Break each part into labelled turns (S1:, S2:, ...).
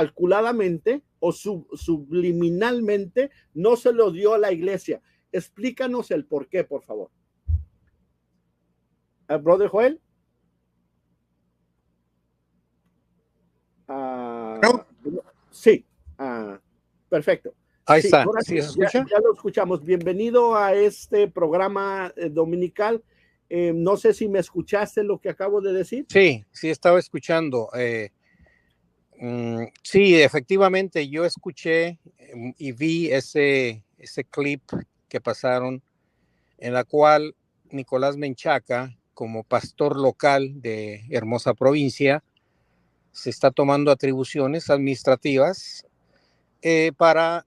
S1: calculadamente o subliminalmente no se lo dio a la iglesia. Explícanos el por qué, por favor. Brother Joel.
S2: ¿No?
S1: Sí, perfecto.
S2: Ahí
S1: sí,
S2: está.
S1: ahora
S2: ¿Sí se escucha?
S1: ya lo escuchamos. Bienvenido a este programa dominical. No sé si me escuchaste lo que acabo de decir.
S2: Sí, sí estaba escuchando. Sí, efectivamente, yo escuché y vi ese clip que pasaron en la cual Nicolás Menchaca, como pastor local de Hermosa Provincia, se está tomando atribuciones administrativas para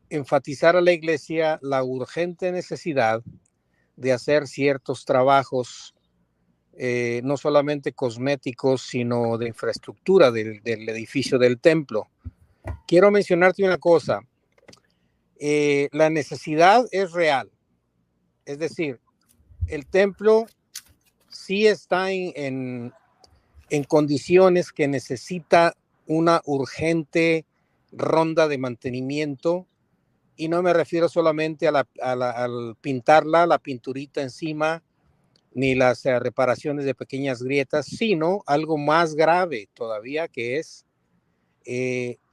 S2: enfatizar a la iglesia la urgente necesidad de hacer ciertos trabajos, no solamente cosméticos, sino de infraestructura del edificio del templo. Quiero mencionarte una cosa. La necesidad es real. Es decir, el templo sí está en condiciones que necesita una urgente ronda de mantenimiento, y no me refiero solamente al pintarla, la pinturita encima, ni las reparaciones de pequeñas grietas, sino algo más grave todavía, que es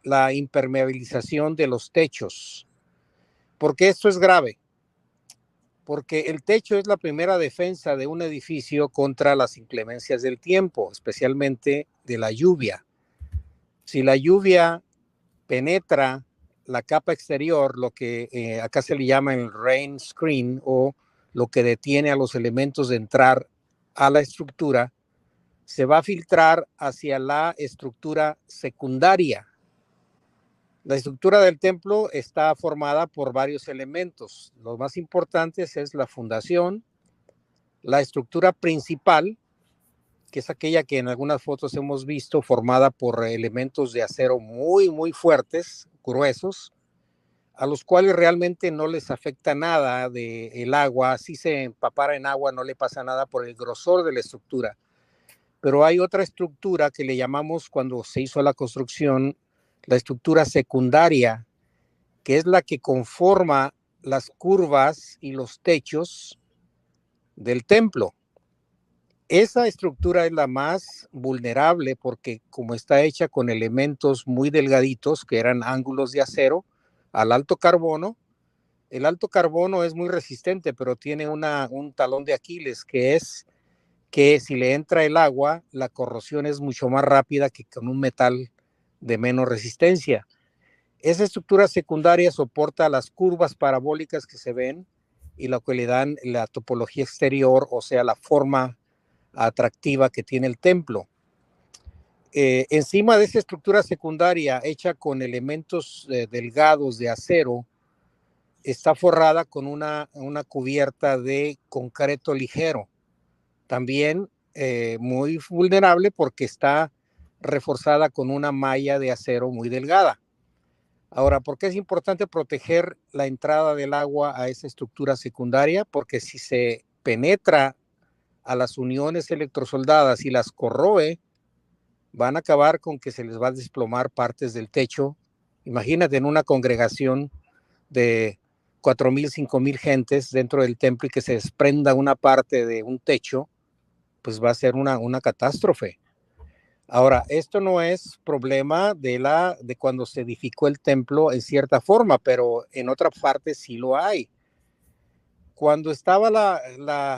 S2: la impermeabilización de los techos. ¿Por qué esto es grave? Porque el techo es la primera defensa de un edificio contra las inclemencias del tiempo, especialmente de la lluvia. Si la lluvia penetra la capa exterior, lo que acá se le llama el rain screen, o lo que detiene a los elementos de entrar a la estructura, se va a filtrar hacia la estructura secundaria. La estructura del templo está formada por varios elementos. Los más importantes es la fundación, la estructura principal, que es aquella que en algunas fotos hemos visto, formada por elementos de acero muy, muy fuertes, gruesos, a los cuales realmente no les afecta nada del agua. Si se empapara en agua no le pasa nada por el grosor de la estructura. Pero hay otra estructura que le llamamos, cuando se hizo la construcción, la estructura secundaria, que es la que conforma las curvas y los techos del templo. Esa estructura es la más vulnerable porque, como está hecha con elementos muy delgaditos, que eran ángulos de acero al alto carbono, el alto carbono es muy resistente, pero tiene un talón de Aquiles, que es que si le entra el agua, la corrosión es mucho más rápida que con un metal de menos resistencia. Esa estructura secundaria soporta las curvas parabólicas que se ven y lo que le dan la topología exterior, o sea, la forma atractiva que tiene el templo. Encima de esa estructura secundaria hecha con elementos delgados de acero, está forrada con una cubierta de concreto ligero, también muy vulnerable porque está reforzada con una malla de acero muy delgada. Ahora, ¿por qué es importante proteger la entrada del agua a esa estructura secundaria? Porque si se penetra a las uniones electrosoldadas y las corroe, van a acabar con que se les va a desplomar partes del techo. Imagínate en una congregación de 4,000, 5,000 gentes dentro del templo y que se desprenda una parte de un techo, pues va a ser una catástrofe. Ahora, esto no es problema de cuando se edificó el templo en cierta forma, pero en otra parte sí lo hay. Cuando estaba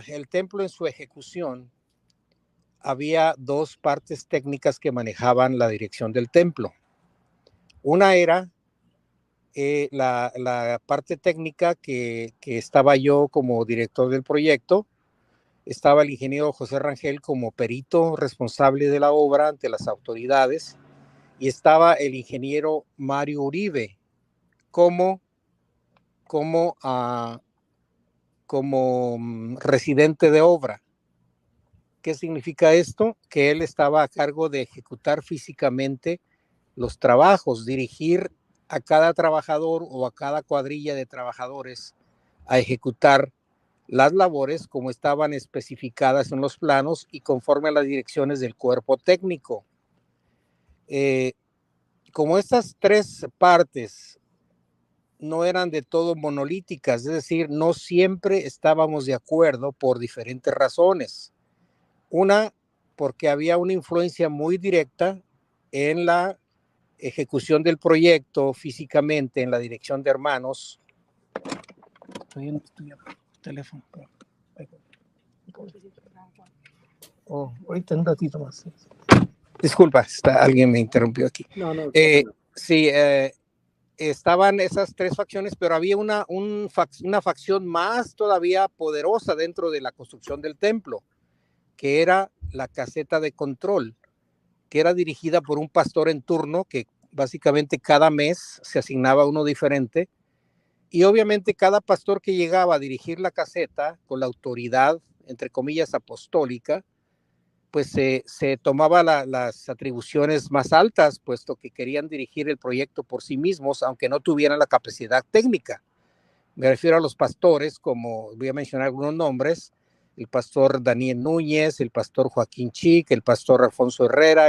S2: el templo en su ejecución, había dos partes técnicas que manejaban la dirección del templo. Una era la parte técnica que estaba yo como director del proyecto. Estaba el ingeniero José Rangel como perito responsable de la obra ante las autoridades, y estaba el ingeniero Mario Uribe como residente de obra. ¿Qué significa esto? Que él estaba a cargo de ejecutar físicamente los trabajos, dirigir a cada trabajador o a cada cuadrilla de trabajadores a ejecutar las labores como estaban especificadas en los planos y conforme a las direcciones del cuerpo técnico. Como estas tres partes no eran de todo monolíticas, es decir, no siempre estábamos de acuerdo por diferentes razones. Una, porque había una influencia muy directa en la ejecución del proyecto físicamente, en la dirección de hermanos. Estoy en teléfono. Ahorita un ratito más. Disculpa, alguien me interrumpió aquí.
S1: No.
S2: Sí, estaban esas tres facciones, pero había una facción más todavía poderosa dentro de la construcción del templo, que era la caseta de control, que era dirigida por un pastor en turno, que básicamente cada mes se asignaba uno diferente, y obviamente cada pastor que llegaba a dirigir la caseta con la autoridad, entre comillas, apostólica, pues se tomaba las atribuciones más altas, puesto que querían dirigir el proyecto por sí mismos, aunque no tuvieran la capacidad técnica. Me refiero a los pastores, como voy a mencionar algunos nombres: el pastor Daniel Núñez, el pastor Joaquín Chic, el pastor Alfonso Herrera,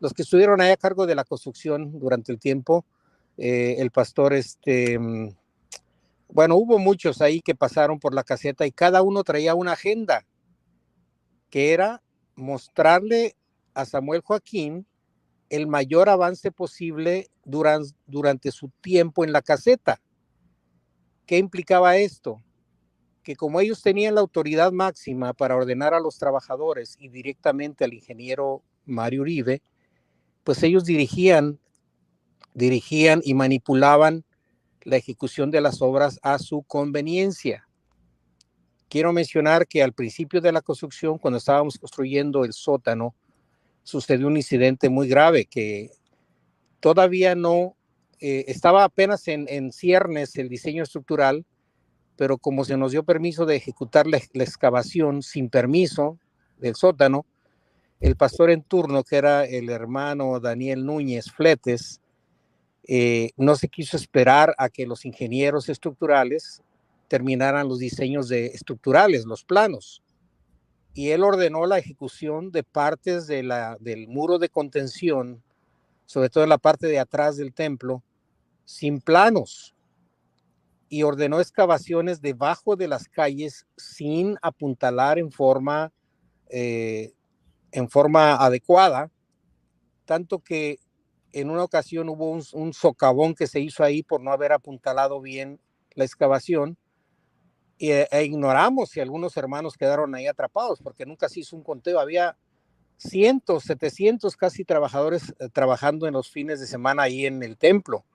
S2: los que estuvieron ahí a cargo de la construcción durante el tiempo, el pastor, bueno, hubo muchos ahí que pasaron por la caseta y cada uno traía una agenda, que era mostrarle a Samuel Joaquín el mayor avance posible durante su tiempo en la caseta. ¿Qué implicaba esto? Que como ellos tenían la autoridad máxima para ordenar a los trabajadores y directamente al ingeniero Mario Uribe, pues ellos dirigían y manipulaban la ejecución de las obras a su conveniencia. Quiero mencionar que al principio de la construcción, cuando estábamos construyendo el sótano, sucedió un incidente muy grave que todavía no estaba apenas en ciernes el diseño estructural, pero como se nos dio permiso de ejecutar la excavación sin permiso del sótano, el pastor en turno, que era el hermano Daniel Núñez Fletes, no se quiso esperar a que los ingenieros estructurales terminaran los diseños estructurales, los planos, y él ordenó la ejecución de partes del muro de contención, sobre todo en la parte de atrás del templo, sin planos, y ordenó excavaciones debajo de las calles sin apuntalar en forma adecuada, tanto que en una ocasión hubo un socavón que se hizo ahí por no haber apuntalado bien la excavación, e ignoramos si algunos hermanos quedaron ahí atrapados, porque nunca se hizo un conteo. Había cientos, 700 casi trabajadores trabajando en los fines de semana ahí en el templo.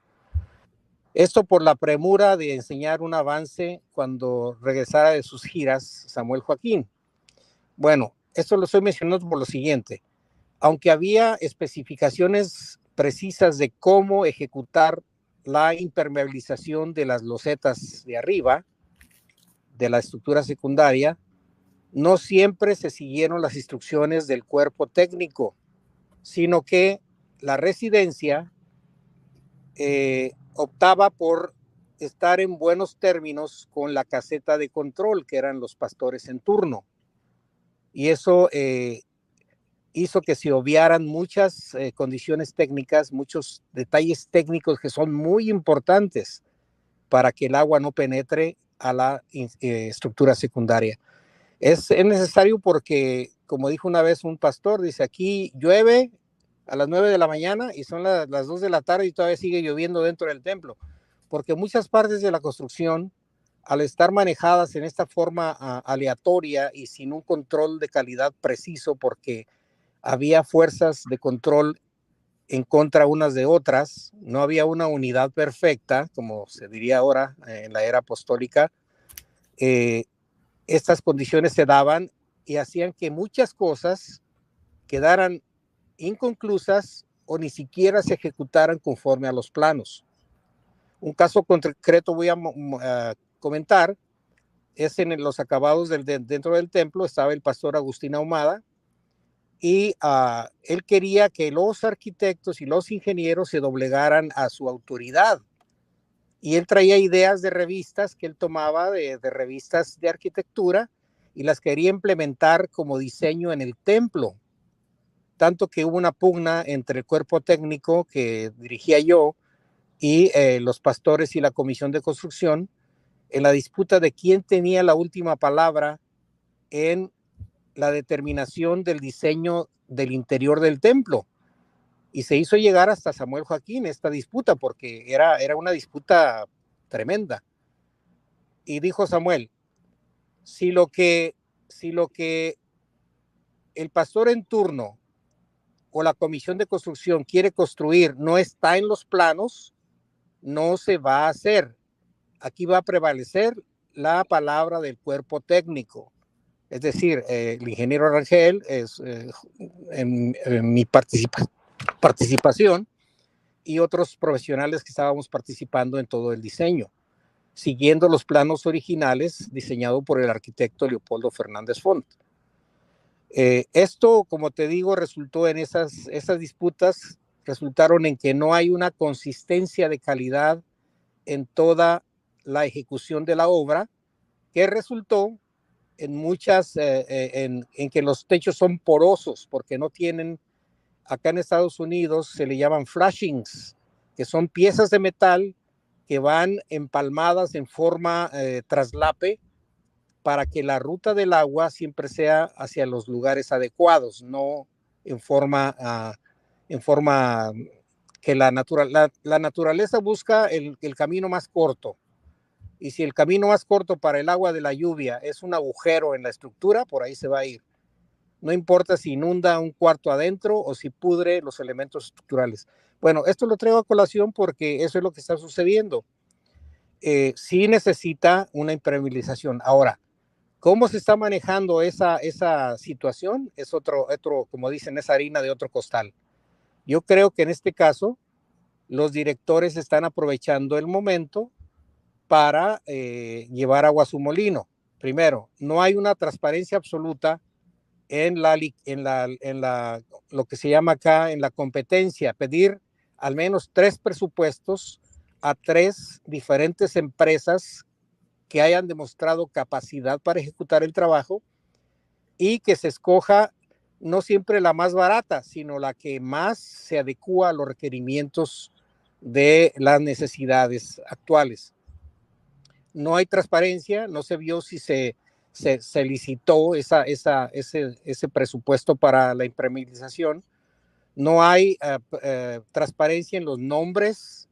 S2: Esto por la premura de enseñar un avance cuando regresara de sus giras Samuel Joaquín. Bueno, esto lo estoy mencionando por lo siguiente: aunque había especificaciones precisas de cómo ejecutar la impermeabilización de las losetas de arriba de la estructura secundaria, no siempre se siguieron las instrucciones del cuerpo técnico, sino que la residencia optaba por estar en buenos términos con la caseta de control, que eran los pastores en turno. Y eso hizo que se obviaran muchas condiciones técnicas, muchos detalles técnicos que son muy importantes para que el agua no penetre a la estructura secundaria. Es necesario porque, como dijo una vez un pastor, dice: aquí llueve a las 9 de la mañana y son las 2 de la tarde y todavía sigue lloviendo dentro del templo, porque muchas partes de la construcción, al estar manejadas en esta forma aleatoria y sin un control de calidad preciso, porque había fuerzas de control en contra unas de otras, no había una unidad perfecta, como se diría ahora en la era apostólica, estas condiciones se daban y hacían que muchas cosas quedaran inconclusas o ni siquiera se ejecutaran conforme a los planos. Un caso concreto voy a comentar: es en los acabados dentro del templo. Estaba el pastor Agustín Ahumada y él quería que los arquitectos y los ingenieros se doblegaran a su autoridad, y él traía ideas de revistas que él tomaba de revistas de arquitectura y las quería implementar como diseño en el templo. tanto que hubo una pugna entre el cuerpo técnico que dirigía yo y los pastores y la comisión de construcción en la disputa de quién tenía la última palabra en la determinación del diseño del interior del templo. Y se hizo llegar hasta Samuel Joaquín esta disputa, porque era una disputa tremenda. Y dijo Samuel, si lo que el pastor en turno o la comisión de construcción quiere construir no está en los planos, no se va a hacer. Aquí va a prevalecer la palabra del cuerpo técnico. Es decir, el ingeniero Rangel es en mi participación y otros profesionales que estábamos participando en todo el diseño, siguiendo los planos originales diseñados por el arquitecto Leopoldo Fernández Font. Esto, como te digo, resultó en esas disputas, resultaron en que no hay una consistencia de calidad en toda la ejecución de la obra, que resultó en muchas, en que los techos son porosos, porque no tienen, acá en Estados Unidos se le llaman flashings, que son piezas de metal que van empalmadas en forma traslape para que la ruta del agua siempre sea hacia los lugares adecuados, no en forma que la naturaleza busca el camino más corto. Y si el camino más corto para el agua de la lluvia es un agujero en la estructura, por ahí se va a ir. No importa si inunda un cuarto adentro o si pudre los elementos estructurales. Bueno, esto lo traigo a colación porque eso es lo que está sucediendo. Sí necesita una impermeabilización. Ahora, ¿cómo se está manejando esa situación? Es otro, como dicen, es harina de otro costal. Yo creo que en este caso los directores están aprovechando el momento para llevar agua a su molino. Primero, no hay una transparencia absoluta en lo que se llama acá en la competencia, pedir al menos 3 presupuestos a 3 diferentes empresas que hayan demostrado capacidad para ejecutar el trabajo y que se escoja no siempre la más barata, sino la que más se adecúa a los requerimientos de las necesidades actuales. No hay transparencia, no se vio si se licitó ese presupuesto para la impermeabilización. No hay transparencia en los nombres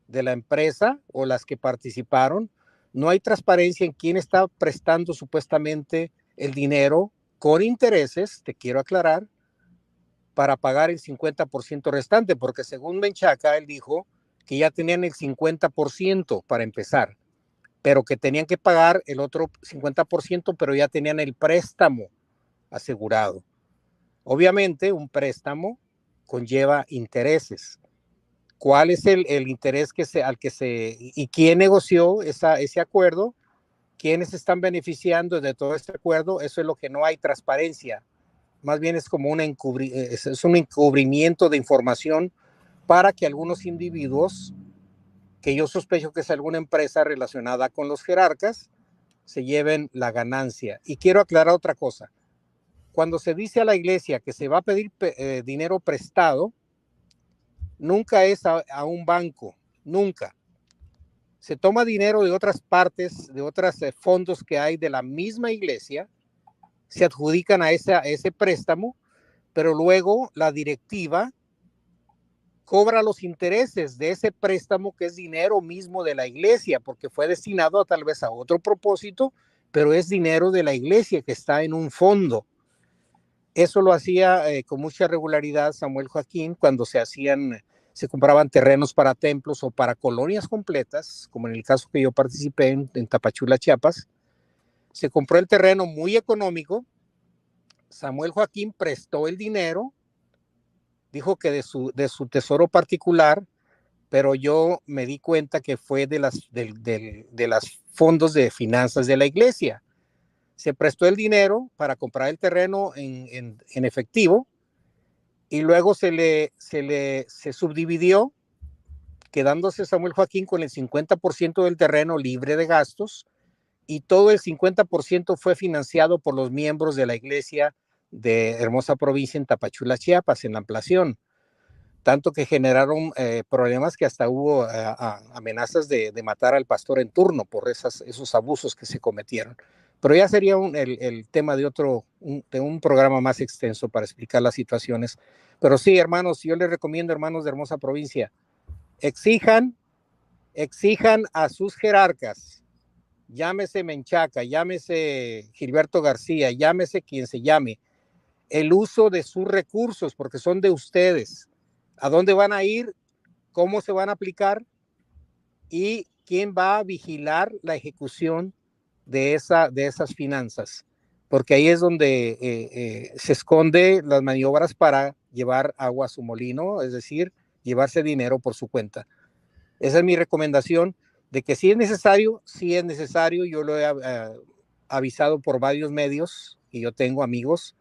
S2: de la empresa o las que participaron. No hay transparencia en quién está prestando supuestamente el dinero con intereses, te quiero aclarar, para pagar el 50% restante, porque según Menchaca, él dijo que ya tenían el 50% para empezar, pero que tenían que pagar el otro 50%, pero ya tenían el préstamo asegurado. Obviamente, un préstamo conlleva intereses. ¿Cuál es el interés y quién negoció ese acuerdo? ¿Quiénes están beneficiando de todo este acuerdo? Eso es lo que no hay transparencia. Más bien es como un encubrimiento de información para que algunos individuos, que yo sospecho que es alguna empresa relacionada con los jerarcas, se lleven la ganancia. Y quiero aclarar otra cosa. Cuando se dice a la iglesia que se va a pedir dinero prestado, nunca es a un banco, nunca. Se toma dinero de otras partes, de otros fondos que hay de la misma iglesia, se adjudican a ese préstamo, pero luego la directiva cobra los intereses de ese préstamo, que es dinero mismo de la iglesia, porque fue destinado tal vez a otro propósito, pero es dinero de la iglesia que está en un fondo. Eso lo hacía con mucha regularidad Samuel Joaquín cuando se compraban terrenos para templos o para colonias completas, como en el caso que yo participé en Tapachula, Chiapas. Se compró el terreno muy económico. Samuel Joaquín prestó el dinero, dijo que de su tesoro particular, pero yo me di cuenta que fue de las fondos de finanzas de la iglesia. Se prestó el dinero para comprar el terreno en efectivo y luego se subdividió, quedándose Samuel Joaquín con el 50% del terreno libre de gastos, y todo el 50% fue financiado por los miembros de la iglesia de Hermosa Provincia en Tapachula, Chiapas, en la ampliación. Tanto que generaron problemas que hasta hubo amenazas de matar al pastor en turno por esos abusos que se cometieron. Pero ya sería el tema de un programa más extenso para explicar las situaciones. Pero sí, hermanos, yo les recomiendo, hermanos de Hermosa Provincia, exijan a sus jerarcas, llámese Menchaca, llámese Gilberto García, llámese quien se llame, el uso de sus recursos, porque son de ustedes. ¿A dónde van a ir? ¿Cómo se van a aplicar? ¿Y quién va a vigilar la ejecución de esas finanzas? Porque ahí es donde se esconde las maniobras para llevar agua a su molino, es decir, llevarse dinero por su cuenta. Esa es mi recomendación, de que si es necesario, yo lo he avisado por varios medios, y yo tengo amigos,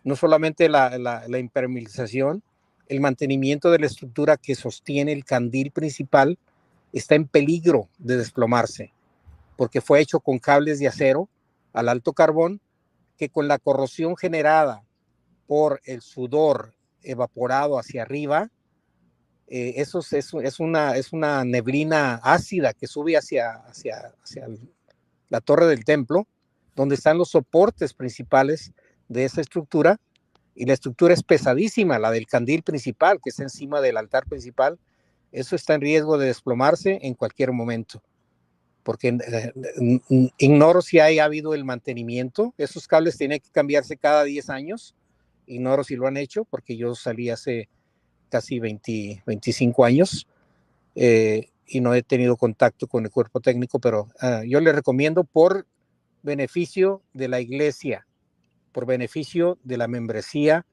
S2: no solamente la impermeabilización, el mantenimiento de la estructura que sostiene el candil principal está en peligro de desplomarse, porque fue hecho con cables de acero al alto carbón, que con la corrosión generada por el sudor evaporado hacia arriba, eso es una neblina ácida que sube hacia la torre del templo, donde están los soportes principales de esa estructura, y la estructura es pesadísima, la del candil principal, que está encima del altar principal. Eso está en riesgo de desplomarse en cualquier momento, porque ignoro si ha habido el mantenimiento. Esos cables tienen que cambiarse cada 10 años, ignoro si lo han hecho, porque yo salí hace casi 25 años, y no he tenido contacto con el cuerpo técnico, pero yo le recomiendo, por beneficio de la iglesia, por beneficio de la membresía,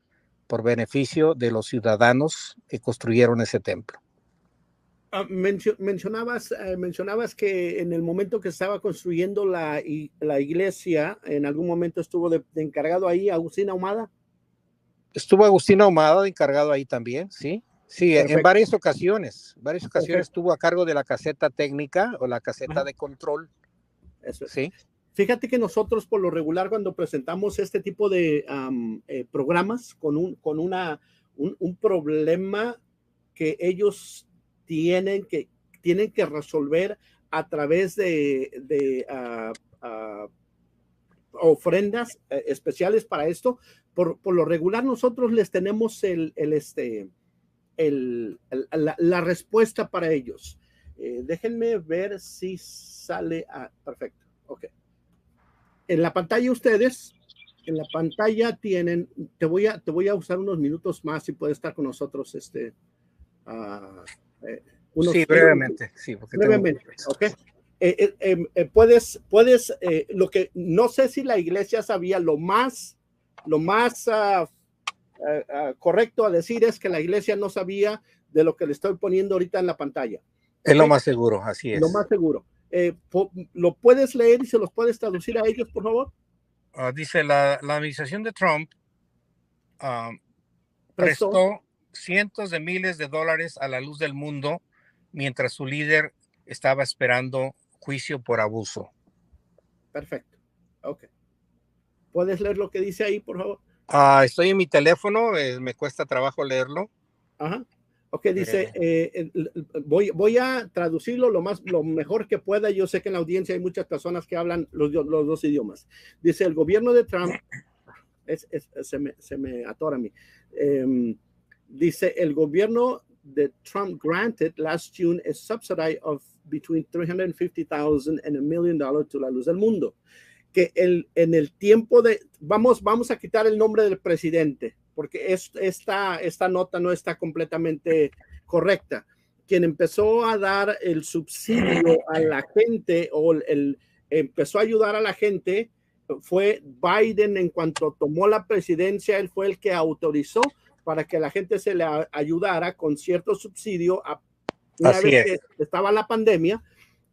S2: por beneficio de los ciudadanos que construyeron ese templo.
S1: Mencionabas que en el momento que estaba construyendo la iglesia, en algún momento estuvo de encargado ahí Agustín Ahumada.
S2: Estuvo Agustín Ahumada de encargado ahí también, sí. Sí,
S1: perfecto.
S2: En varias ocasiones estuvo a cargo de la caseta técnica o la caseta de control.
S1: Eso es.
S2: Sí.
S1: Fíjate que nosotros por lo regular, cuando presentamos este tipo de programas con un problema que ellos tienen que resolver a través de ofrendas especiales para esto, por lo regular nosotros les tenemos la respuesta para ellos. Déjenme ver si sale. Perfecto. Ok. En la pantalla tienen, te voy a usar unos minutos más si puedes estar con nosotros,
S2: sí, brevemente. Sí,
S1: brevemente, ok. Puedes, lo que no sé si la iglesia sabía, lo más correcto a decir es que la iglesia no sabía de lo que le estoy poniendo ahorita en la pantalla.
S2: Es lo más seguro, así es.
S1: Lo más seguro. ¿Lo puedes leer y se los puedes traducir a ellos, por favor?
S2: Dice, la administración de Trump prestó cientos de miles de dólares a la luz del mundo mientras su líder estaba esperando juicio por abuso.
S1: Perfecto. Ok. ¿Puedes leer lo que dice ahí, por favor?
S2: Estoy en mi teléfono, me cuesta trabajo leerlo.
S1: Ajá. Ok, dice, voy a traducirlo lo mejor que pueda. Yo sé que en la audiencia hay muchas personas que hablan los dos idiomas. Dice, el gobierno de Trump, se me atora a mí. Dice, el gobierno de Trump granted last June a subsidy of between $350,000 and $1 million to la luz del mundo. Que en el tiempo de, vamos a quitar el nombre del presidente, porque esta nota no está completamente correcta. Quien empezó a dar el subsidio a la gente o empezó a ayudar a la gente fue Biden. En cuanto tomó la presidencia, él fue el que autorizó para que la gente se le ayudara con cierto subsidio una vez que estaba la pandemia.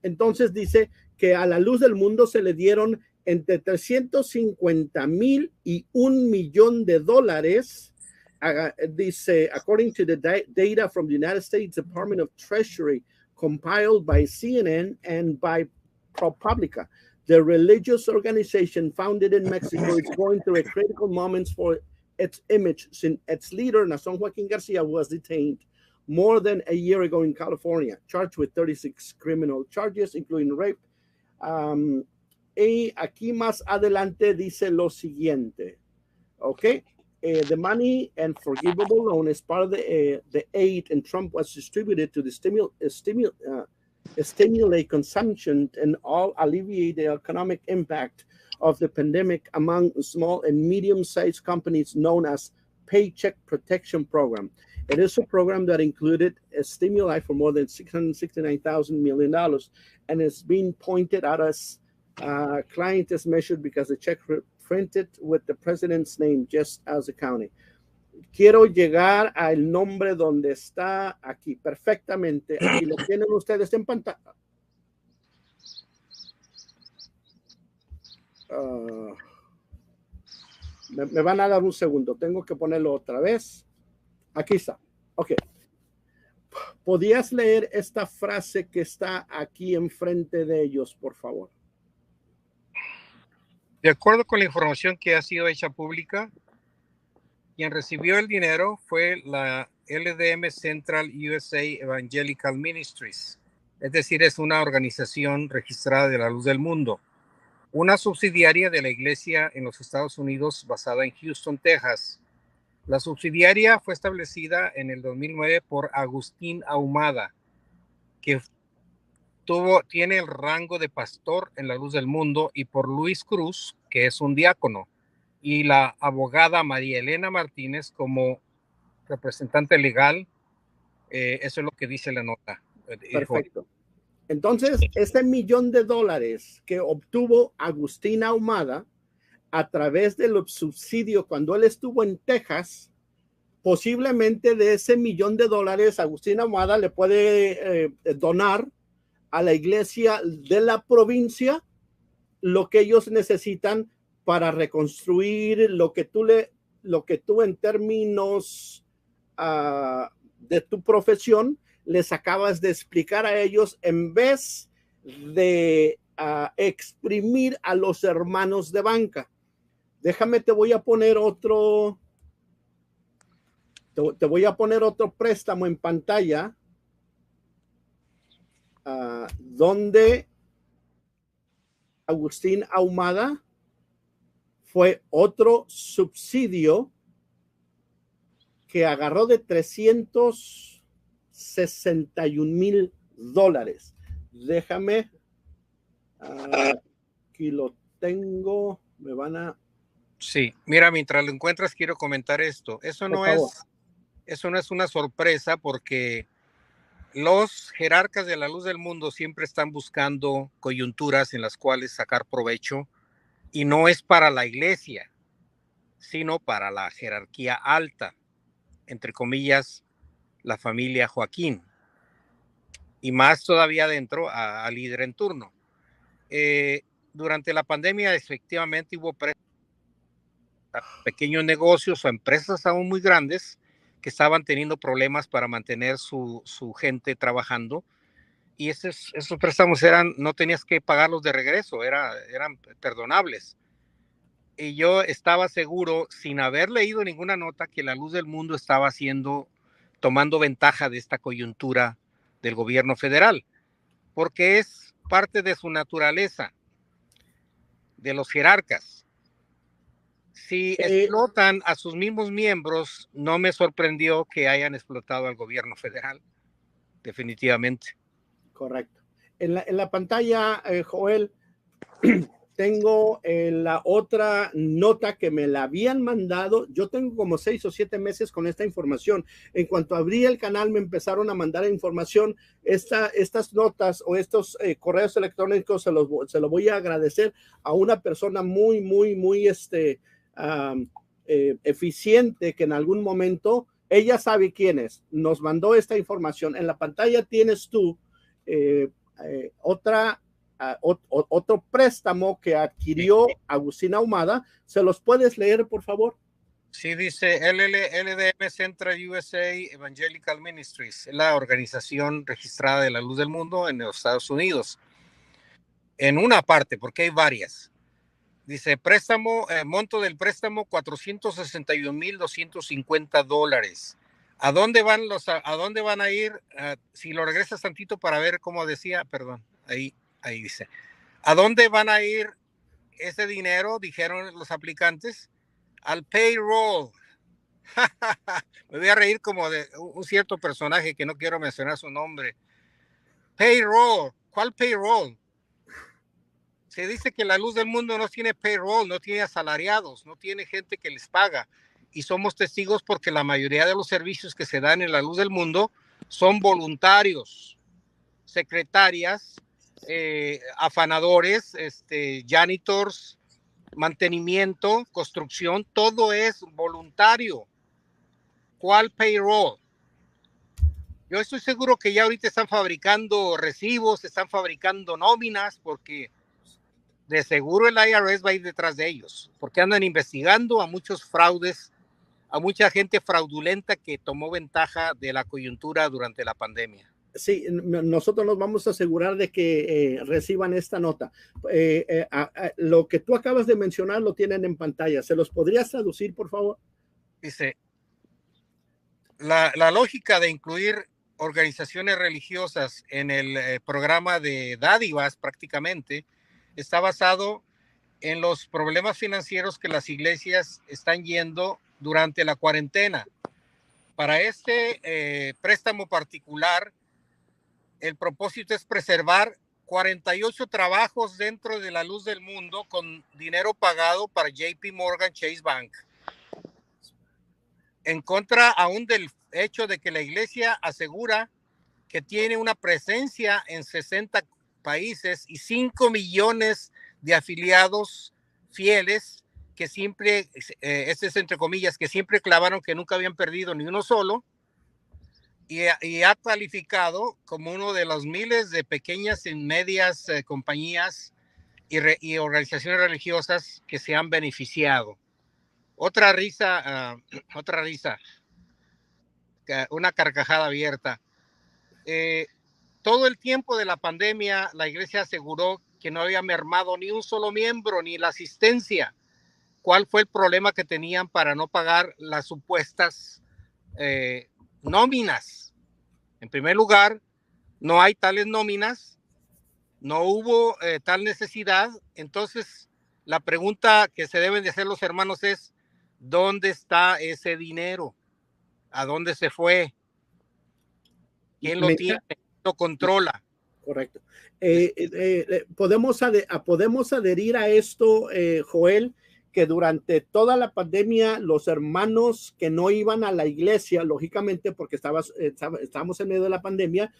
S1: Entonces dice que a la luz del mundo se le dieron entre 350,000 y $1 millón. Dice, according to the data from the United States Department of Treasury, compiled by CNN and by ProPublica. The religious organization founded in Mexico is going through a critical moment for its image since its leader, Nason Joaquin Garcia, was detained more than a year ago in California, charged with 36 criminal charges, including rape. Y aquí más adelante dice lo siguiente, okay? The money and forgivable loan is part of the aid, and Trump was distributed to the stimulate consumption and all alleviate the economic impact of the pandemic among small and medium-sized companies known as Paycheck Protection Program. It is a program that included a stimuli for more than $669 million, and it's being pointed out as client is measured because the check printed with the president's name just as a county. Quiero llegar al nombre donde está aquí perfectamente. Aquí lo tienen ustedes en pantalla. Me van a dar un segundo. Tengo que ponerlo otra vez. Aquí está. Ok. ¿Podías leer esta frase que está aquí enfrente de ellos, por favor?
S2: De acuerdo con la información que ha sido hecha pública, quien recibió el dinero fue la LDM Central USA Evangelical Ministries, es decir, es una organización registrada de la Luz del Mundo, una subsidiaria de la iglesia en los Estados Unidos basada en Houston, Texas. La subsidiaria fue establecida en el 2009 por Agustín Ahumada, que tiene el rango de pastor en la Luz del Mundo, y por Luis Cruz, que es un diácono, y la abogada María Elena Martínez como representante legal. Eso es lo que dice la nota.
S1: Perfecto. Entonces, este $1 millón que obtuvo Agustín Ahumada a través del subsidio cuando él estuvo en Texas, posiblemente de ese $1 millón Agustín Ahumada le puede donar a la iglesia de la provincia lo que ellos necesitan para reconstruir lo que tú en términos de tu profesión les acabas de explicar a ellos, en vez de exprimir a los hermanos de banca. Déjame, te voy a poner otro préstamo en pantalla donde Agustín Ahumada fue otro subsidio que agarró de $361,000. Déjame, aquí lo tengo, me van a...
S2: Sí, mira, mientras lo encuentras quiero comentar esto. Eso no es una sorpresa, porque los jerarcas de la Luz del Mundo siempre están buscando coyunturas en las cuales sacar provecho, y no es para la iglesia, sino para la jerarquía alta, entre comillas, la familia Joaquín, y más todavía dentro al líder en turno. Durante la pandemia efectivamente hubo pequeños negocios o empresas aún muy grandes que estaban teniendo problemas para mantener su gente trabajando, y esos préstamos no tenías que pagarlos de regreso, eran perdonables. Y yo estaba seguro, sin haber leído ninguna nota, que la Luz del Mundo estaba tomando ventaja de esta coyuntura del gobierno federal, porque es parte de su naturaleza, de los jerarcas. Si explotan a sus mismos miembros, no me sorprendió que hayan explotado al gobierno federal, definitivamente.
S1: Correcto. En la pantalla, Joel, tengo la otra nota que me la habían mandado. Yo tengo como 6 o 7 meses con esta información. En cuanto abrí el canal, me empezaron a mandar información. Estas notas o estos correos electrónicos se lo voy a agradecer a una persona muy, muy, muy eficiente, que en algún momento, ella sabe quién es, nos mandó esta información. En la pantalla tienes tú otro préstamo que adquirió Agustín Ahumada. ¿Se los puedes leer, por favor?
S2: Sí, dice LDM Central USA Evangelical Ministries, la organización registrada de la Luz del Mundo en los Estados Unidos. en una parte, porque hay varias. Dice, préstamo, monto del préstamo $461,250. ¿A dónde van a dónde van a ir? Si lo regresas tantito para ver cómo decía, perdón, ahí dice. ¿A dónde van a ir ese dinero? Dijeron los aplicantes. Al payroll. Me voy a reír como de un cierto personaje que no quiero mencionar su nombre. Payroll. ¿Cuál payroll? Se dice que la luz del mundo no tiene payroll, no tiene asalariados, no tiene gente que les paga. Y somos testigos porque la mayoría de los servicios que se dan en la luz del mundo son voluntarios. Secretarias, afanadores, janitors, mantenimiento, construcción, todo es voluntario. ¿Cuál payroll? Yo estoy seguro que ya ahorita están fabricando recibos, están fabricando nóminas, porque de seguro el IRS va a ir detrás de ellos, porque andan investigando a muchos fraudes, a mucha gente fraudulenta que tomó ventaja de la coyuntura durante la pandemia.
S1: Sí, nosotros nos vamos a asegurar de que reciban esta nota. Lo que tú acabas de mencionar lo tienen en pantalla. ¿Se los podrías traducir, por favor?
S2: Dice, la lógica de incluir organizaciones religiosas en el programa de dádivas prácticamente está basado en los problemas financieros que las iglesias están yendo durante la cuarentena. Para este préstamo particular, el propósito es preservar 48 trabajos dentro de la luz del mundo con dinero pagado para JP Morgan Chase Bank. En contra aún del hecho de que la iglesia asegura que tiene una presencia en 60 países y 5 millones de afiliados fieles que siempre, este es entre comillas, que siempre clavaron que nunca habían perdido ni uno solo, y ha calificado como uno de los miles de pequeñas y medias compañías y organizaciones religiosas que se han beneficiado. Otra risa, una carcajada abierta. Todo el tiempo de la pandemia, la iglesia aseguró que no había mermado ni un solo miembro, ni la asistencia. ¿Cuál fue el problema que tenían para no pagar las supuestas nóminas? En primer lugar, no hay tales nóminas, no hubo tal necesidad. Entonces, la pregunta que se deben de hacer los hermanos es, ¿dónde está ese dinero? ¿A dónde se fue? ¿Quién lo tiene? ¿Quién lo controla?
S1: Correcto. Podemos adherir a esto, Joel, que durante toda la pandemia los hermanos que no iban a la iglesia, lógicamente porque estábamos en medio de la pandemia,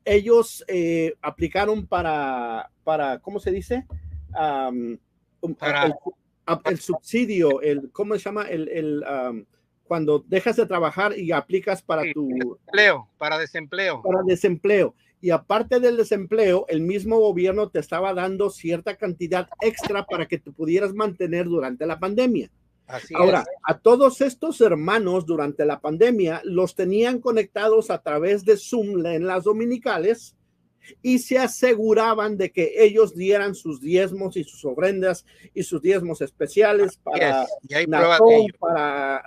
S1: ellos aplicaron para, ¿cómo se dice? El subsidio, ¿cómo se llama? Cuando dejas de trabajar y aplicas para
S2: para desempleo.
S1: Para desempleo. Y aparte del desempleo, el mismo gobierno te estaba dando cierta cantidad extra para que te pudieras mantener durante la pandemia. Ahora, a todos estos hermanos durante la pandemia los tenían conectados a través de Zoom en las dominicales y se aseguraban de que ellos dieran sus diezmos y sus ofrendas y sus diezmos especiales para Natón,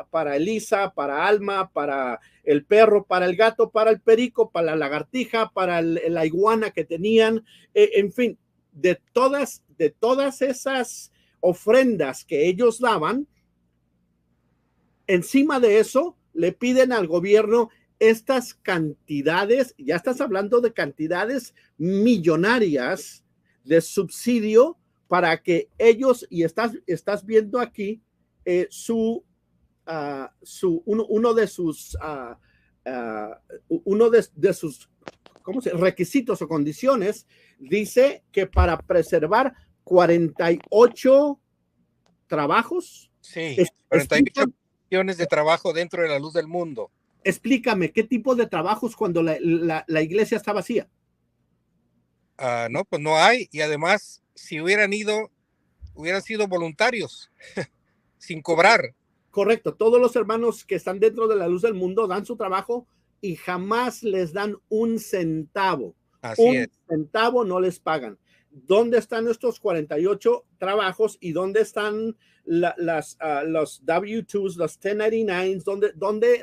S1: para Elisa, para Alma, para el perro, para el gato, para el perico, para la lagartija, para la iguana que tenían, en fin, de todas esas ofrendas que ellos daban. Encima de eso, le piden al gobierno estas cantidades, ya estás hablando de cantidades millonarias de subsidio para que ellos, y estás viendo aquí uno de sus ¿cómo se? Requisitos o condiciones, dice que para preservar 48 trabajos.
S2: Sí, 48 millones de trabajo dentro de la luz del mundo.
S1: Explícame, ¿qué tipo de trabajos cuando la iglesia está vacía?
S2: No, pues no hay. Y además, si hubieran sido voluntarios, sin cobrar.
S1: Correcto. Todos los hermanos que están dentro de la luz del mundo dan su trabajo y jamás les dan un centavo.
S2: Así es.
S1: Un centavo no les pagan. ¿dónde están estos 48 trabajos y dónde están los W2s, los 1099s?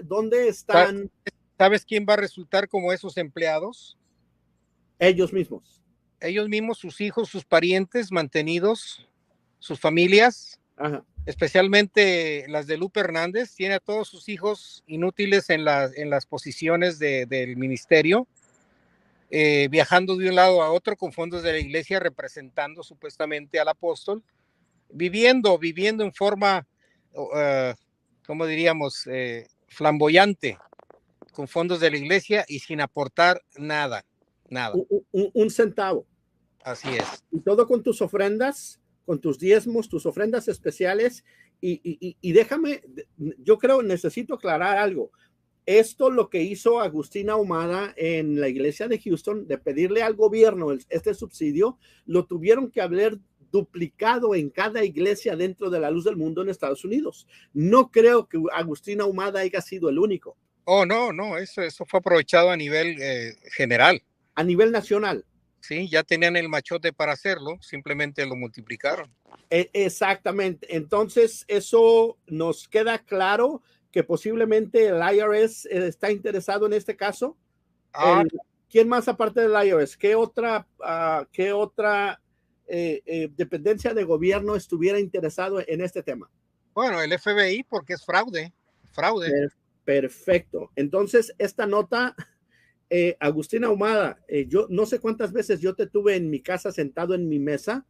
S1: ¿Dónde están?
S2: ¿Sabes quién va a resultar como esos empleados?
S1: Ellos mismos.
S2: Ellos mismos, sus hijos, sus parientes mantenidos, sus familias.
S1: Ajá.
S2: Especialmente las de Lupe Hernández, tiene a todos sus hijos inútiles en las posiciones del ministerio, viajando de un lado a otro con fondos de la iglesia, representando supuestamente al apóstol, viviendo en forma, ¿cómo diríamos?, flamboyante, con fondos de la iglesia y sin aportar nada.
S1: Un centavo.
S2: Así es.
S1: Y todo con tus ofrendas, con tus diezmos, tus ofrendas especiales. Y déjame, yo creo, necesito aclarar algo. Esto lo que hizo Agustín Ahumada en la iglesia de Houston, de pedirle al gobierno este subsidio, lo tuvieron que haber duplicado en cada iglesia dentro de la Luz del Mundo en Estados Unidos. No creo que Agustín Ahumada haya sido el único.
S2: Oh, no, eso fue aprovechado a nivel general.
S1: A nivel nacional.
S2: Sí, ya tenían el machote para hacerlo, simplemente lo multiplicaron.
S1: Exactamente. Entonces, eso nos queda claro que posiblemente el IRS está interesado en este caso. ¿Quién más aparte del IRS? ¿Qué otra dependencia de gobierno estuviera interesado en este tema?
S2: Bueno, el FBI, porque es fraude.
S1: Perfecto. Entonces, esta nota, Agustín Ahumada, yo no sé cuántas veces yo te tuve en mi casa sentado en mi mesa.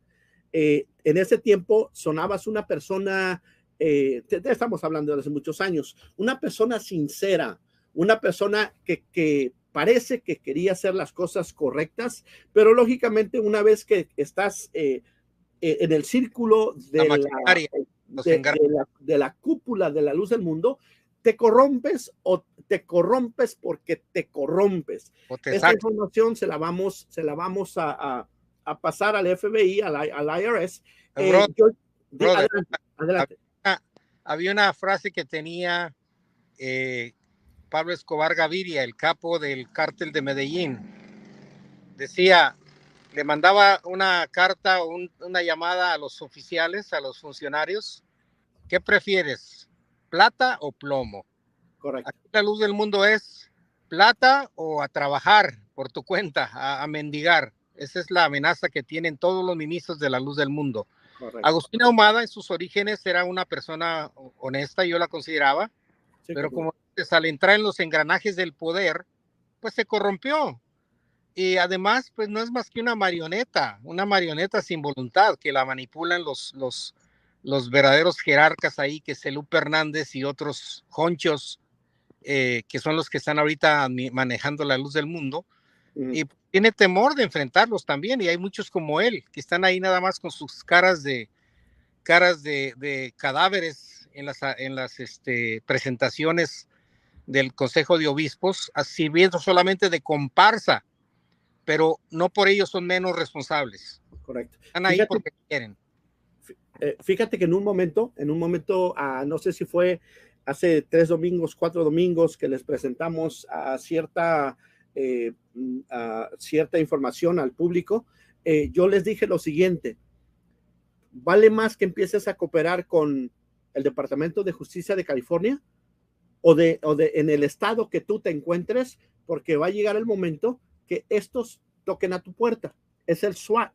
S1: En ese tiempo sonabas una persona, estamos hablando de hace muchos años, una persona sincera, una persona que parece que quería hacer las cosas correctas, pero lógicamente una vez que estás en el círculo de la cúpula de la Luz del Mundo, te corrompes porque te corrompes. Esta información se la vamos a pasar al FBI, al IRS.
S2: Adelante. Había una frase que tenía Pablo Escobar Gaviria, el capo del cártel de Medellín. Decía, le mandaba una carta o una llamada a los oficiales, a los funcionarios. ¿Qué prefieres? ¿Plata o plomo?
S1: Correcto.
S2: Aquí la Luz del Mundo es plata o a trabajar por tu cuenta, a mendigar. Esa es la amenaza que tienen todos los ministros de la Luz del Mundo. Correcto. Agustín Ahumada en sus orígenes era una persona honesta, yo la consideraba, sí, pero como al entrar en los engranajes del poder, pues se corrompió. Y además, pues no es más que una marioneta sin voluntad, que la manipulan los verdaderos jerarcas ahí, que es Lupe Hernández y otros jonchos, que son los que están ahorita manejando la Luz del Mundo. Y tiene temor de enfrentarlos también, y hay muchos como él que están ahí nada más con sus caras de cadáveres en las presentaciones del Consejo de Obispos, sirviendo solamente de comparsa, pero no por ello son menos responsables.
S1: Correcto.
S2: Están ahí porque quieren.
S1: Fíjate que en un momento, no sé si fue hace 3 domingos, 4 domingos, que les presentamos a cierta información al público, yo les dije lo siguiente: ¿vale más que empieces a cooperar con el Departamento de Justicia de California o en el estado que tú te encuentres? Porque va a llegar el momento que estos toquen a tu puerta. Es el SWAT,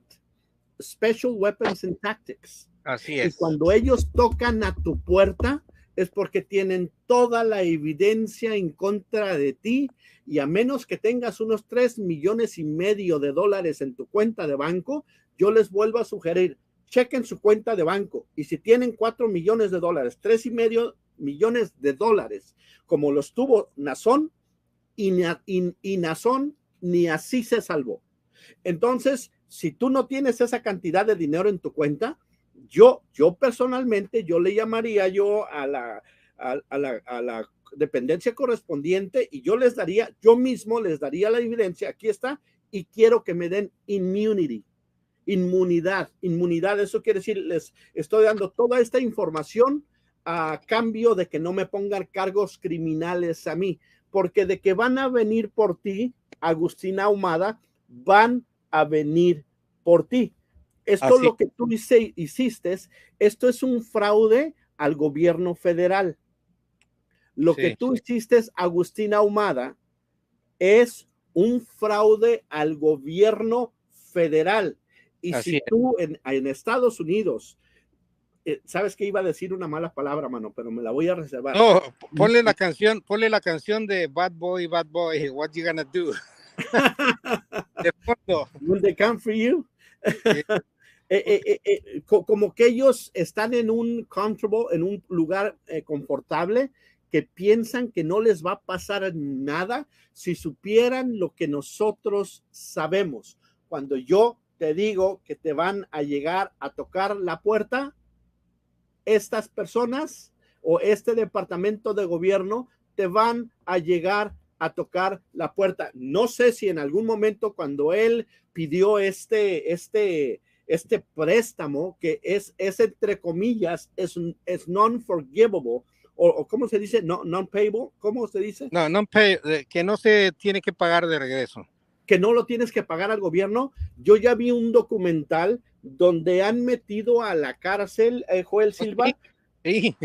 S1: Special Weapons and Tactics.
S2: Así es.
S1: Y cuando ellos tocan a tu puerta es porque tienen toda la evidencia en contra de ti, y a menos que tengas unos $3.5 millones en tu cuenta de banco, yo les vuelvo a sugerir, chequen su cuenta de banco, y si tienen $4 millones, $3.5 millones, como los tuvo Nazón, y Nazón ni así se salvó. Entonces, si tú no tienes esa cantidad de dinero en tu cuenta, yo personalmente, yo le llamaría a la dependencia correspondiente, y yo mismo les daría la evidencia, aquí está, y quiero que me den inmunidad. Eso quiere decir, les estoy dando toda esta información a cambio de que no me pongan cargos criminales a mí, porque de que van a venir por ti, Agustín Ahumada, van a venir por ti. Esto lo que tú hiciste, esto es un fraude al gobierno federal. Lo que tú hiciste, Agustín Ahumada, es un fraude al gobierno federal. Y
S2: Así
S1: si
S2: es.
S1: tú en Estados Unidos, sabes que iba a decir una mala palabra, mano, pero me la voy a reservar.
S2: No, ponle la canción de Bad Boy, What You Gonna Do. De fondo.
S1: When they come for you. Como que ellos están en un comfortable, en un lugar confortable, que piensan que no les va a pasar nada si supieran lo que nosotros sabemos. Cuando yo te digo que te van a llegar a tocar la puerta, estas personas o este departamento de gobierno te van a llegar a tocar la puerta. No sé si en algún momento cuando él pidió este préstamo, que es entre comillas, es non-forgivable, o ¿cómo se dice? Non-payable, ¿cómo se dice?
S2: No, que no se tiene que pagar de regreso.
S1: Que no lo tienes que pagar al gobierno. Yo ya vi un documental donde han metido a la cárcel Joel Silva.
S2: Sí.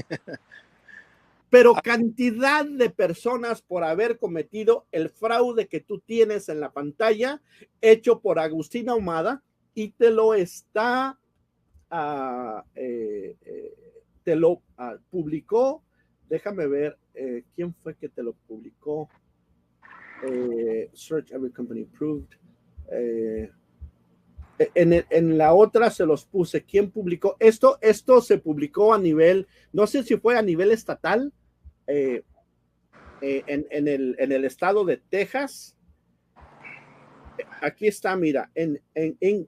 S1: Pero cantidad de personas por haber cometido el fraude que tú tienes en la pantalla, hecho por Agustín Ahumada, y te lo está, publicó. Déjame ver quién fue que te lo publicó. Search every company approved. En la otra se los puse. ¿Quién publicó? Esto se publicó a nivel, no sé si fue a nivel estatal, en el estado de Texas. Aquí está, mira, en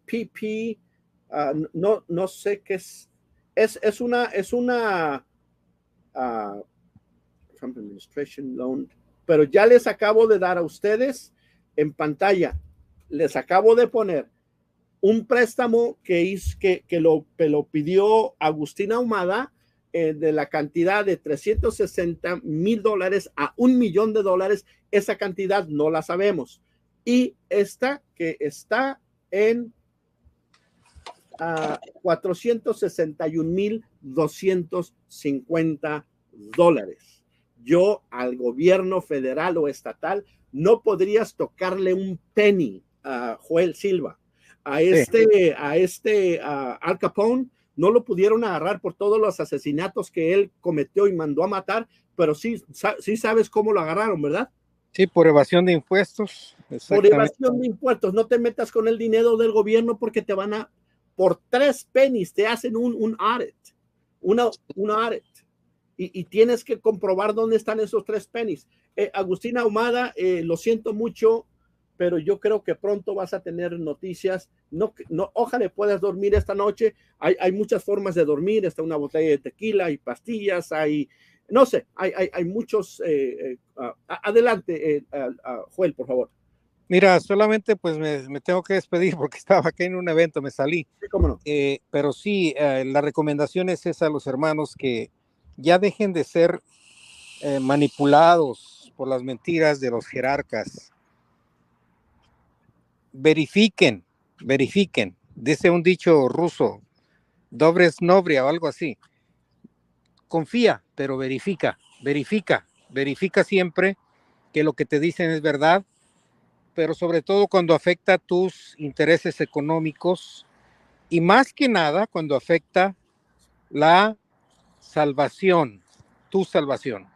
S1: PP, no sé qué es. Es una Trump Administration Loan, pero ya les acabo de dar a ustedes en pantalla, les acabo de poner un préstamo que lo pidió Agustín Ahumada, de la cantidad de $360,000 a $1 millón. Esa cantidad no la sabemos. Y esta que está en $461,250. Yo al gobierno federal o estatal no podrías tocarle un penny a Joel Silva. A Al Capone no lo pudieron agarrar por todos los asesinatos que él cometió y mandó a matar, pero sí sabes cómo lo agarraron, ¿verdad?
S2: Sí, por evasión de impuestos.
S1: Por evasión de impuestos. No te metas con el dinero del gobierno porque te van a, por 3 pennies, te hacen un audit. Un audit. Y tienes que comprobar dónde están esos 3 pennies. Agustín Ahumada, lo siento mucho, pero yo creo que pronto vas a tener noticias. Ojalá puedas dormir esta noche. Hay muchas formas de dormir. Está una botella de tequila, hay pastillas, no sé, hay muchos. Adelante, Joel, por favor.
S2: Mira, solamente pues me tengo que despedir porque estaba aquí en un evento, me salí.
S1: Sí, cómo no.
S2: Pero sí, la recomendación es esa a los hermanos, que ya dejen de ser manipulados por las mentiras de los jerarcas. Verifiquen. Dice un dicho ruso, dobre novria o algo así. Confía, pero verifica siempre que lo que te dicen es verdad, pero sobre todo cuando afecta tus intereses económicos y más que nada cuando afecta la salvación, tu salvación.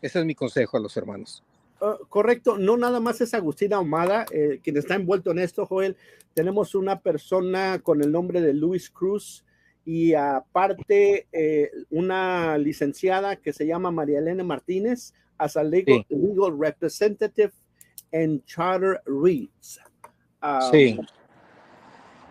S2: Ese es mi consejo a los hermanos.
S1: Correcto, no nada más es Agustín Ahumada quien está envuelto en esto, Joel. Tenemos una persona con el nombre de Luis Cruz y aparte una licenciada que se llama María Elena Martínez, as a legal representative en Charter REITs.
S2: Sí.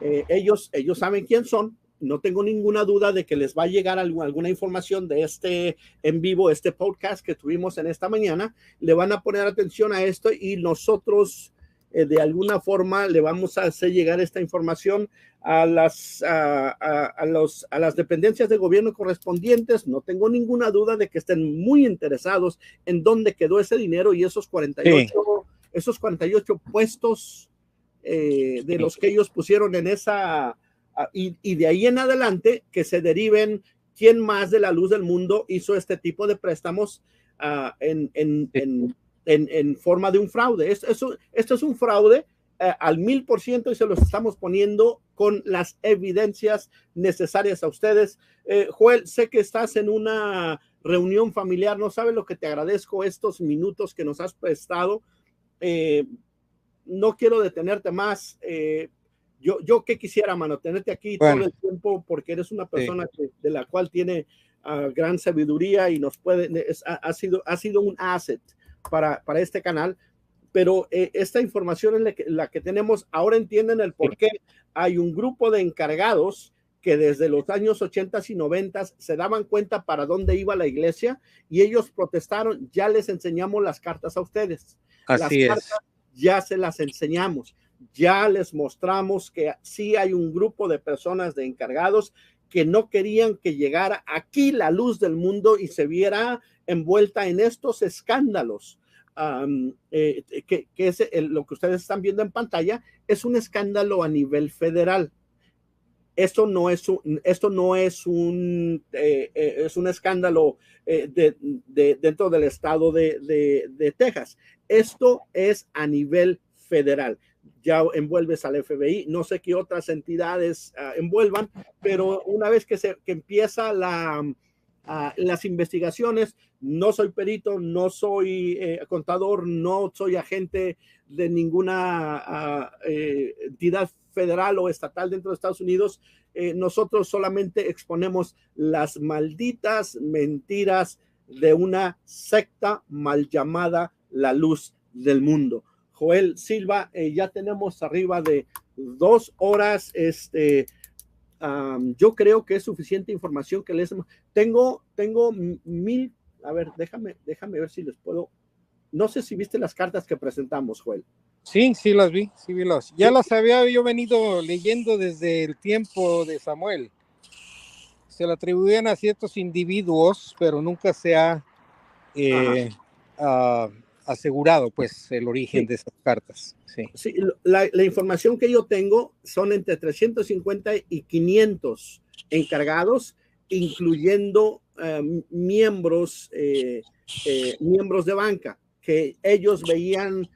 S1: Ellos saben quién son. No tengo ninguna duda de que les va a llegar alguna información de este en vivo, este podcast que tuvimos en esta mañana. Le van a poner atención a esto y nosotros de alguna forma le vamos a hacer llegar esta información a las dependencias de gobierno correspondientes. No tengo ninguna duda de que estén muy interesados en dónde quedó ese dinero y esos 48 puestos de los que ellos pusieron en esa y de ahí en adelante que se deriven quién más de la luz del mundo hizo este tipo de préstamos en forma de un fraude. Esto es un fraude al 1000% y se los estamos poniendo con las evidencias necesarias a ustedes. Joel, sé que estás en una reunión familiar, no sabes lo que te agradezco estos minutos que nos has prestado. No quiero detenerte más. Yo que quisiera, mano, tenerte aquí todo el tiempo porque eres una persona de la cual tiene gran sabiduría y nos puede, ha sido un asset para este canal, pero esta información es la que tenemos. Ahora entienden el por qué hay un grupo de encargados que desde los años 80 y 90 se daban cuenta para dónde iba la iglesia y ellos protestaron. Ya les enseñamos las cartas a ustedes.
S2: Así
S1: las cartas ya se las enseñamos. Ya les mostramos que sí hay un grupo de personas, de encargados, que no querían que llegara aquí la luz del mundo y se viera envuelta en estos escándalos. Que es lo que ustedes están viendo en pantalla, es un escándalo a nivel federal. Esto no es un escándalo dentro del estado de Texas. Esto es a nivel federal. Ya envuelves al FBI, no sé qué otras entidades envuelvan, pero una vez que empieza las investigaciones, no soy perito, no soy contador, no soy agente de ninguna entidad federal o estatal dentro de Estados Unidos. Nosotros solamente exponemos las malditas mentiras de una secta mal llamada la luz del mundo. Joel Silva, ya tenemos arriba de 2 horas. Yo creo que es suficiente información que les tengo 1000. A ver, déjame ver si les puedo. No sé si viste las cartas que presentamos, Joel.
S2: Sí, las vi, ya las había yo venido leyendo desde el tiempo de Samuel. Se le atribuían a ciertos individuos, pero nunca se ha asegurado pues el origen de esas cartas.
S1: Sí, la información que yo tengo son entre 350 y 500 encargados, incluyendo miembros de banca, que ellos veían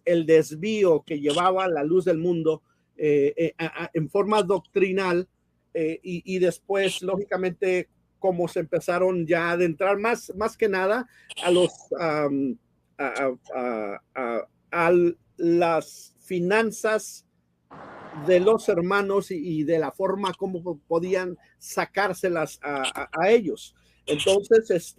S1: el desvío que llevaba la luz del mundo en forma doctrinal, y después, lógicamente, como se empezaron ya a adentrar más que nada a los a las finanzas de los hermanos y de la forma como podían sacárselas a ellos. Entonces,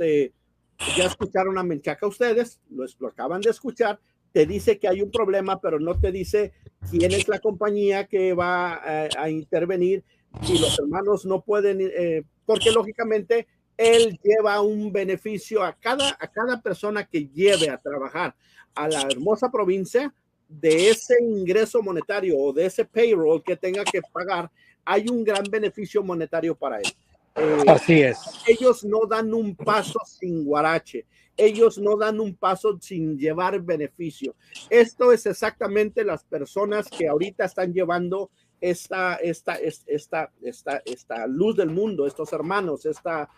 S1: ya escucharon a Menchaca ustedes, lo acaban de escuchar, te dice que hay un problema, pero no te dice quién es la compañía que va a intervenir, y los hermanos no pueden, porque lógicamente él lleva un beneficio a cada persona que lleve a trabajar a la hermosa provincia. De ese ingreso monetario o de ese payroll que tenga que pagar, hay un gran beneficio monetario para él.
S2: Así es.
S1: Ellos no dan un paso sin guarache. Ellos no dan un paso sin llevar beneficio. Esto es exactamente las personas que ahorita están llevando esta luz del mundo, estos hermanos, esta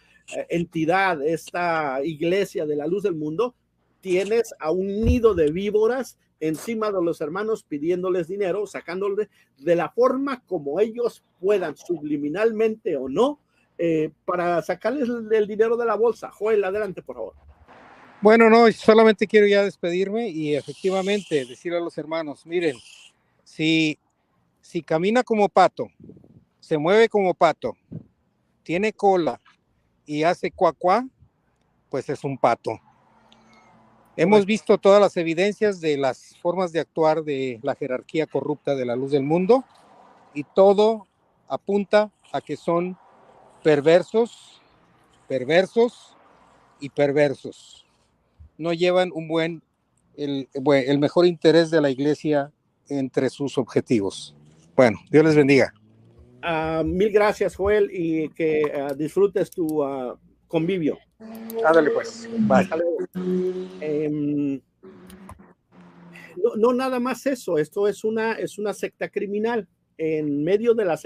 S1: entidad, esta iglesia de la luz del mundo. Tienes a un nido de víboras encima de los hermanos pidiéndoles dinero, sacándoles de la forma como ellos puedan, subliminalmente o no, para sacarles el dinero de la bolsa. Joel, adelante, por favor.
S2: Bueno, no, solamente quiero ya despedirme y efectivamente decirle a los hermanos, miren, si camina como pato, se mueve como pato, tiene cola y hace cuacuá, pues es un pato. Hemos visto todas las evidencias de las formas de actuar de la jerarquía corrupta de la luz del mundo y todo apunta a que son perversos y perversos. No llevan el mejor interés de la iglesia entre sus objetivos. Bueno, Dios les bendiga.
S1: Mil gracias, Joel, y que disfrutes tu convivio.
S2: Ándale pues. Bye.
S1: No, nada más eso. Esto es una secta criminal en medio de la